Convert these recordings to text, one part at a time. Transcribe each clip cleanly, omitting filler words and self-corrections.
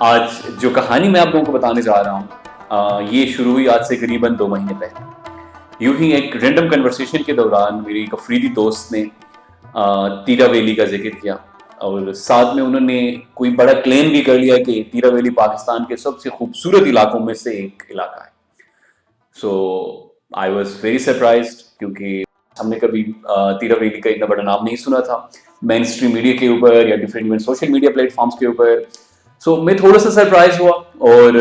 आज जो कहानी मैं आप लोगों को बताने जा रहा हूँ ये शुरू हुई आज से करीबन 2 महीने पहले। यूं ही एक रैंडम कन्वर्सेशन के दौरान मेरी एक अफरीदी दोस्त ने तीरा वैली का जिक्र किया और साथ में उन्होंने कोई बड़ा क्लेम भी कर लिया कि तीरा वैली पाकिस्तान के सबसे खूबसूरत इलाकों में से एक इलाका है। सो आई वॉज वेरी सरप्राइज्ड क्योंकि हमने कभी तीरा वैली का इतना बड़ा नाम नहीं सुना था मेन स्ट्रीम मीडिया के ऊपर या different even social media platforms के ऊपर। सो मैं थोड़ा सा सरप्राइज हुआ और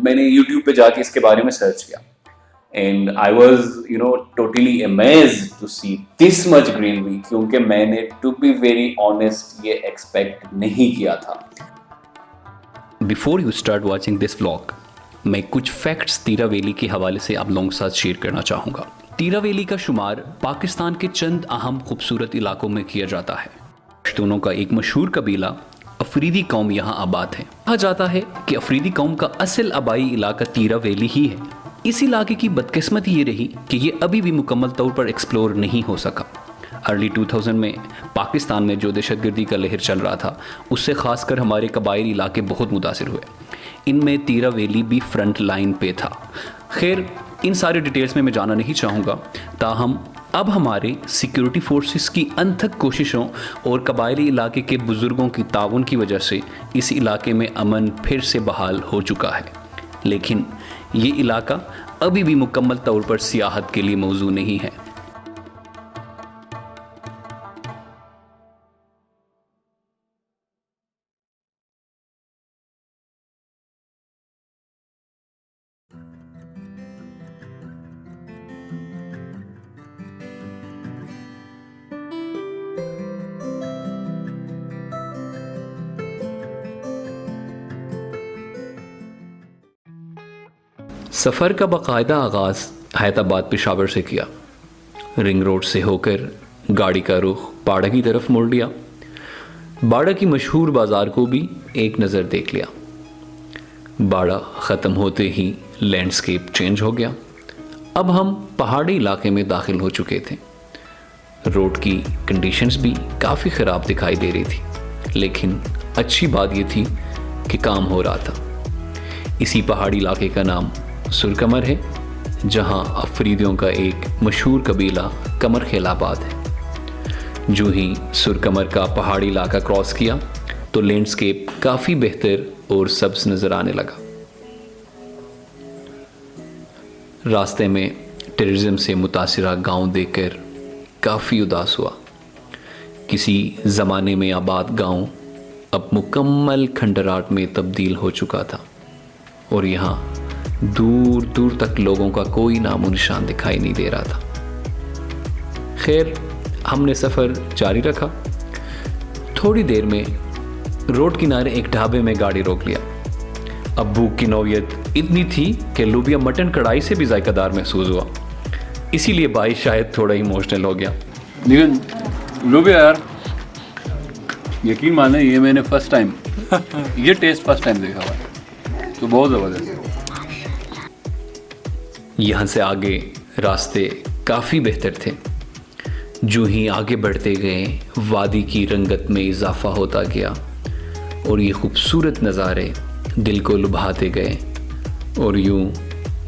मैंने यूट्यूब पे जाके इसके बारे में सर्च किया and I was totally amazed to see this much greenery क्योंकि मैंने टू बी वेरी ऑनेस्ट ये एक्सपेक्ट नहीं किया था। Before you start watching this vlog मैं कुछ फैक्ट्स तीरा वैली के हवाले से आप लोगों के साथ शेयर करना चाहूँगा। तीरा वैली का शुमार पाकिस्तान के चंद अहम खूबसूरत इलाकों में किया जाता है। पश्तूनों का एक मशहूर कबीला अफरीदी कौम यहाँ आबाद है। कहा जाता है कि अफरीदी कौम का असल आबाई इलाका तीरा वैली ही है। इस इलाके की बदकिस्मती ये रही कि ये अभी भी मुकम्मल तौर पर एक्सप्लोर नहीं हो सका। अर्ली 2000 में पाकिस्तान में जो दहशतगर्दी का लहर चल रहा था उससे खासकर हमारे कबायली इलाके बहुत मुतासिर हुए। इनमें तीरा वैली भी फ्रंट लाइन पे था। खैर इन सारे डिटेल्स में मैं जाना नहीं चाहूँगा, ताहम अब हमारे सिक्योरिटी फोर्सेस की अनथक कोशिशों और कबायली इलाके के बुज़ुर्गों की ताउन की वजह से इस इलाके में अमन फिर से बहाल हो चुका है। लेकिन ये इलाका अभी भी मुकम्मल तौर पर सियाहत के लिए मौजू नहीं है। सफ़र का बाकायदा आगाज़ हैदराबाद पेशावर से किया। रिंग रोड से होकर गाड़ी का रुख बाड़ा की तरफ मोड़ लिया। बाड़ा की मशहूर बाज़ार को भी एक नज़र देख लिया। बाड़ा ख़त्म होते ही लैंडस्केप चेंज हो गया। अब हम पहाड़ी इलाके में दाखिल हो चुके थे। रोड की कंडीशंस भी काफ़ी ख़राब दिखाई दे रही थी, लेकिन अच्छी बात यह थी कि काम हो रहा था। इसी पहाड़ी इलाके का नाम सुरकमर है, जहां अफरीदियों का एक मशहूर कबीला कमर खेलाबाद है। जो ही सुरकमर का पहाड़ी इलाका क्रॉस किया तो लैंडस्केप काफ़ी बेहतर और सब्ज नज़र आने लगा। रास्ते में टेररिज्म से मुतासिरा गांव देखकर काफ़ी उदास हुआ। किसी ज़माने में आबाद गांव अब मुकम्मल खंडराट में तब्दील हो चुका था और यहाँ दूर दूर तक लोगों का कोई नामो निशान दिखाई नहीं दे रहा था। खैर हमने सफ़र जारी रखा। थोड़ी देर में रोड किनारे एक ढाबे में गाड़ी रोक लिया। अब भूख की नौयत इतनी थी कि लोबिया मटन कढ़ाई से भी जायकादार महसूस हुआ, इसीलिए भाई शायद थोड़ा इमोशनल हो गया। लेकिन लोबिया यार, यकीन माने ये मैंने फर्स्ट टाइम ये टेस्ट फर्स्ट टाइम देखा हुआ है, तो बहुत ज़बरदस्त। यहाँ से आगे रास्ते काफ़ी बेहतर थे। जो ही आगे बढ़ते गए वादी की रंगत में इजाफा होता गया और ये खूबसूरत नज़ारे दिल को लुभाते गए और यूं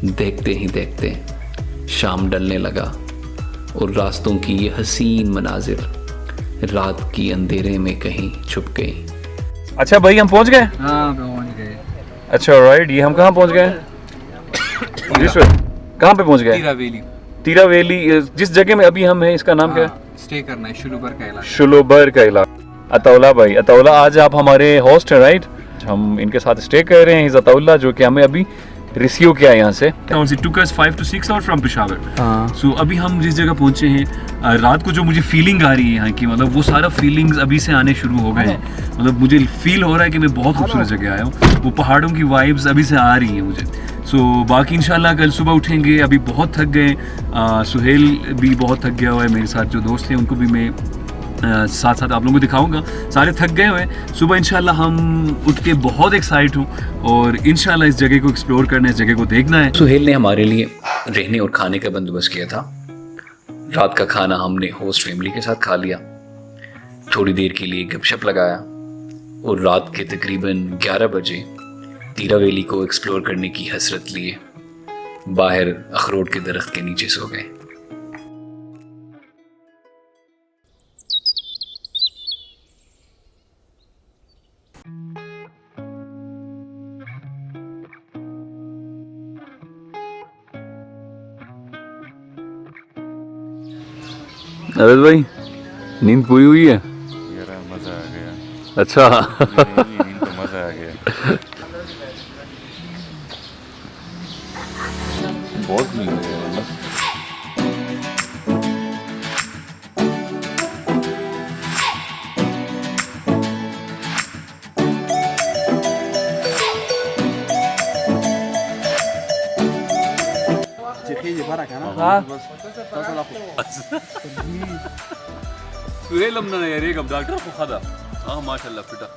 देखते ही देखते शाम ढलने लगा और रास्तों की ये हसीन मनाजिर रात की अंधेरे में कहीं छुप गई। अच्छा भाई हम पहुंच गए? हाँ पहुँच गए। अच्छा राइट, ये हम कहाँ पहुंच गए? कहाँ पे पहुंच गए? तीरा वैली। तीरा वैली, जिस जगह में अभी हम हैं इसका नाम क्या है? स्टे करना है, शुलोबर का इलाका। शुलोबर का इलाका। अतौला भाई, अतौला आज आप हमारे होस्ट हैं राइट? हम इनके साथ स्टे कर रहे हैं। इस अतौला जो कि हमें अभी रिसीव किया यहाँ से। It took us 5 to 6 hours from Peshawar. So अभी हम जिस जगह पहुँचे हैं, रात को जो मुझे फीलिंग आ रही है यहाँ की, मतलब वो सारा फीलिंग्स अभी से आने शुरू हो गए हैं। मतलब मुझे फील हो रहा है कि मैं बहुत खूबसूरत जगह आया हूँ। वो पहाड़ों की वाइब्स अभी से आ रही हैं मुझे। सो बाकी इंशाल्लाह कल सुबह उठेंगे। अभी बहुत थक गए। सुहेल भी बहुत थक गया हुआ है, मेरे साथ जो दोस्त हैं उनको भी मैं साथ साथ आप लोगों को दिखाऊंगा। सारे थक गए हुए हैं। सुबह इंशाल्लाह हम उठ के बहुत एक्साइट हूँ और इंशाल्लाह इस जगह को एक्सप्लोर करना है, इस जगह को देखना है। सुहेल ने हमारे लिए रहने और खाने का बंदोबस्त किया था। रात का खाना हमने होस्ट फैमिली के साथ खा लिया। थोड़ी देर के लिए गपशप लगाया और रात के तकरीबन 11 बजे तीरावेली को एक्सप्लोर करने की हसरत लिए बाहर अखरोट के दरख्त के नीचे सो गए। अवैध भाई, नींद पूरी हुई है? यार मज़ा आ गया। अच्छा। नींद तो मज़ा आ गया। बहुत नींद है यार। सुहेल हमने यार एक अब डॉक्टर को खादा। हाँ माशाल्लाह फिटा।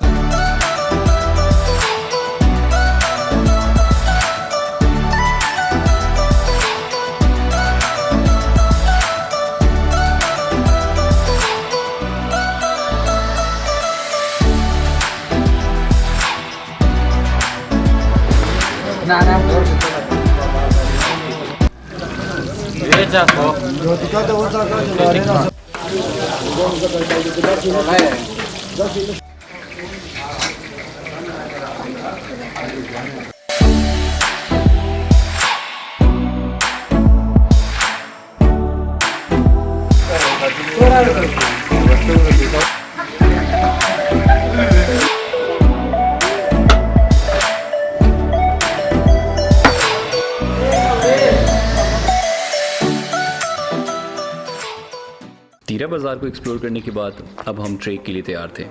तीरा बाज़ार को एक्सप्लोर करने के बाद अब हम ट्रेक के लिए तैयार थे।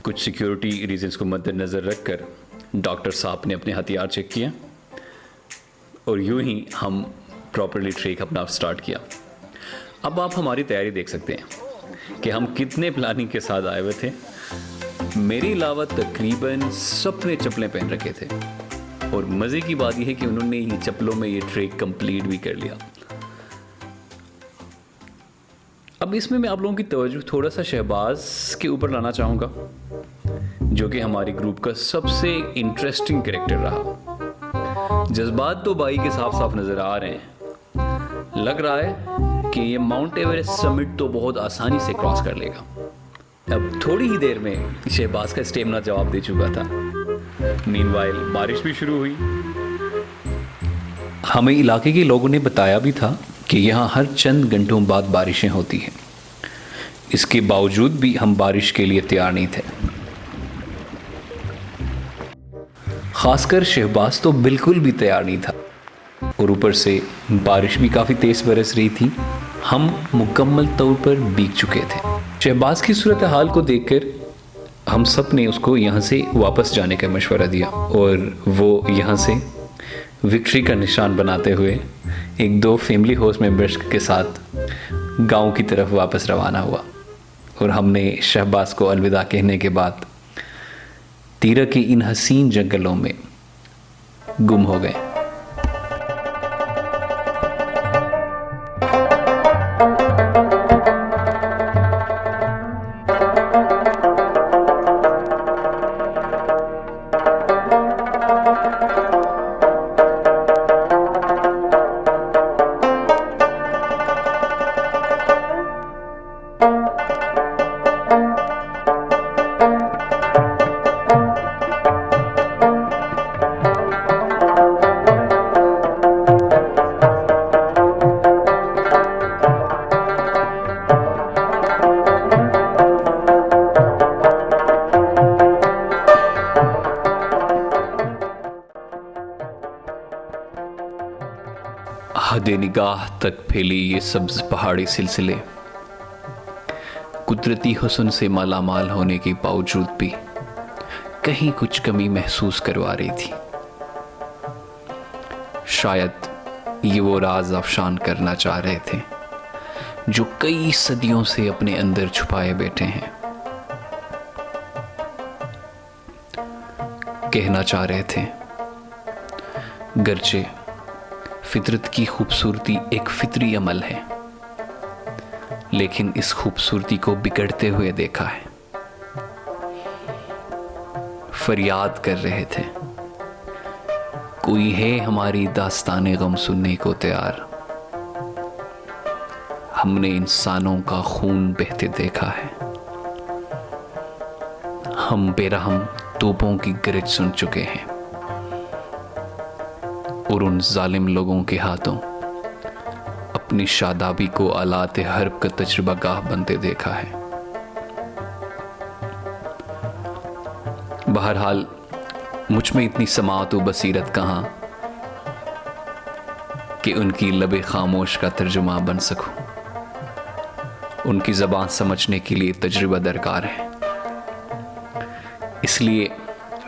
कुछ सिक्योरिटी रीजंस को मद्देनज़र रखकर डॉक्टर साहब ने अपने हथियार चेक किए और यूं ही हम प्रॉपरली ट्रेक अपना स्टार्ट किया। अब आप हमारी तैयारी देख सकते हैं कि हम कितने प्लानिंग के साथ आए हुए थे। मेरे अलावा तकरीबन सबने चप्पलें पहन रखे थे और मज़े की बात यह है कि उन्होंने ही चप्पलों में ये ट्रेक कंप्लीट भी कर लिया। अब इसमें मैं आप लोगों की तवज्जो थोड़ा सा शहबाज के ऊपर लाना चाहूँगा, जो कि हमारे ग्रुप का सबसे इंटरेस्टिंग कैरेक्टर रहा। जज्बात तो भाई के साफ साफ नज़र आ रहे हैं। लग रहा है कि ये माउंट एवरेस्ट समिट तो बहुत आसानी से क्रॉस कर लेगा। अब थोड़ी ही देर में शहबाज का स्टेमिना जवाब दे चुका था। मीनवाइल बारिश भी शुरू हुई। हमें इलाके के लोगों ने बताया भी था कि यहाँ हर चंद घंटों बाद बारिशें होती हैं। इसके बावजूद भी हम बारिश के लिए तैयार नहीं थे। खासकर शहबाज तो बिल्कुल भी तैयार नहीं था और ऊपर से बारिश भी काफ़ी तेज़ बरस रही थी। हम मुकम्मल तौर पर भीग चुके थे। शहबाज की सूरत हाल को देखकर हम सब ने उसको यहाँ से वापस जाने का मशवरा दिया और वो यहाँ से विक्ट्री का निशान बनाते हुए एक दो फैमिली हाउस मेंबर्स के साथ गांव की तरफ वापस रवाना हुआ और हमने शहबाज को अलविदा कहने के बाद तीरा के इन हसीन जंगलों में गुम हो गए। हदे निगाह तक फैली ये सब्ज पहाड़ी सिलसिले कुदरती हुस्न से मालामाल होने के बावजूद भी कहीं कुछ कमी महसूस करवा रही थी। शायद ये वो राज अफशान करना चाह रहे थे जो कई सदियों से अपने अंदर छुपाए बैठे हैं। कहना चाह रहे थे गर्चे फितरत की खूबसूरती एक फितरी अमल है, लेकिन इस खूबसूरती को बिगड़ते हुए देखा है। फरियाद कर रहे थे, कोई है हमारी दास्ताने गम सुनने को तैयार। हमने इंसानों का खून बहते देखा है, हम बेरहम तोपों की गरज सुन चुके हैं और उन जालिम लोगों के हाथों अपनी शादाबी को आलाते हर्ब का तजुर्बा गाह बनते देखा है। बहरहाल मुझ में इतनी समाअत व बसीरत कहाँ कि उनकी लबे खामोश का तर्जुमा बन सकूं। उनकी ज़बान समझने के लिए तजुर्बा दरकार है, इसलिए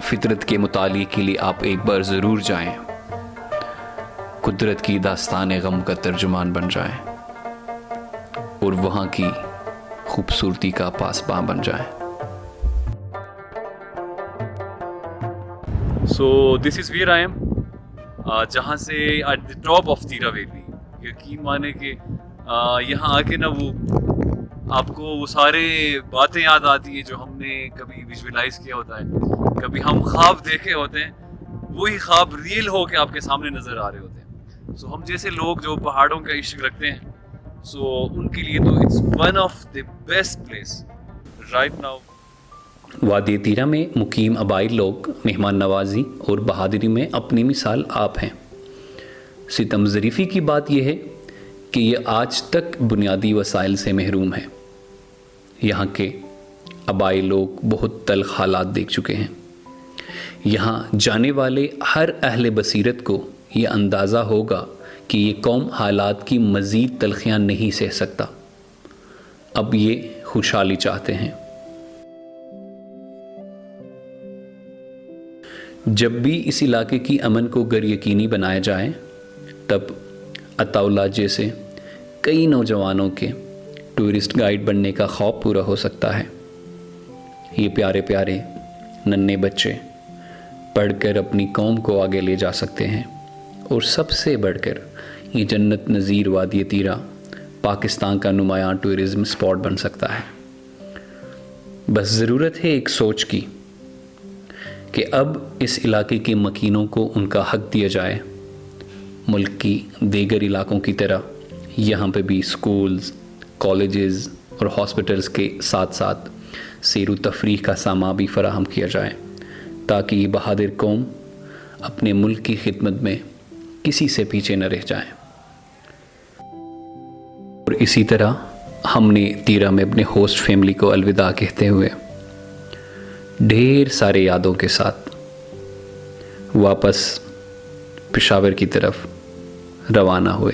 फितरत के मुतालिए के लिए आप एक बार ज़रूर जाएं, कुदरत की दास्तान गम का तर्जुमान बन जाएं और वहाँ की खूबसूरती का पासबां बन जाएं। So this is where I am, जहाँ से at the top of तीरा वैली। यकीन माने कि यहाँ आके ना वो आपको वो सारे बातें याद आती है जो हमने कभी विजुअलाइज किया होता है, कभी हम ख्वाब देखे होते हैं, वही ख्वाब रियल हो के आपके सामने नज़र आ रहे होते हैं। सो हम जैसे लोग जो पहाड़ों का इश्क रखते हैं, सो उनके लिए तो it's one of the best place right now. वादी तीरा में मुकीम अबाइल लोग मेहमान नवाजी और बहादुरी में अपनी मिसाल आप हैं। सितम ज़रीफ़ी की बात यह है कि ये आज तक बुनियादी वसाइल से महरूम है। यहाँ के अबाइल लोग बहुत तल्ख़ हालात देख चुके हैं। यहाँ जाने वाले हर अहले बसीरत को ये अंदाज़ा होगा कि ये कौम हालात की मज़ीद तलख़ियाँ नहीं सह सकता। अब ये खुशहाली चाहते हैं। जब भी इस इलाके की अमन को गर यकीनी बनाया जाए, तब अताउल्ला जैसे कई नौजवानों के टूरिस्ट गाइड बनने का ख्वाब पूरा हो सकता है। ये प्यारे प्यारे नन्हे बच्चे पढ़कर अपनी कौम को आगे ले जा सकते हैं और सबसे बढ़कर ये जन्नत नज़ीर वादी तीरा पाकिस्तान का नुमायां टूरिज़्म स्पॉट बन सकता है। बस ज़रूरत है एक सोच की कि अब इस इलाके के मकीनों को उनका हक दिया जाए। मुल्क की दीगर इलाकों की तरह यहाँ पे भी स्कूल्स, कॉलेजेस और हॉस्पिटल्स के साथ साथ सैर व तफरीह का सामान भी फराहम किया जाए, ताकि ये बहादुर कौम अपने मुल्क की खिदमत में किसी से पीछे न रह जाए। और इसी तरह हमने तीरा में अपने होस्ट फैमिली को अलविदा कहते हुए ढेर सारे यादों के साथ वापस पेशावर की तरफ रवाना हुए।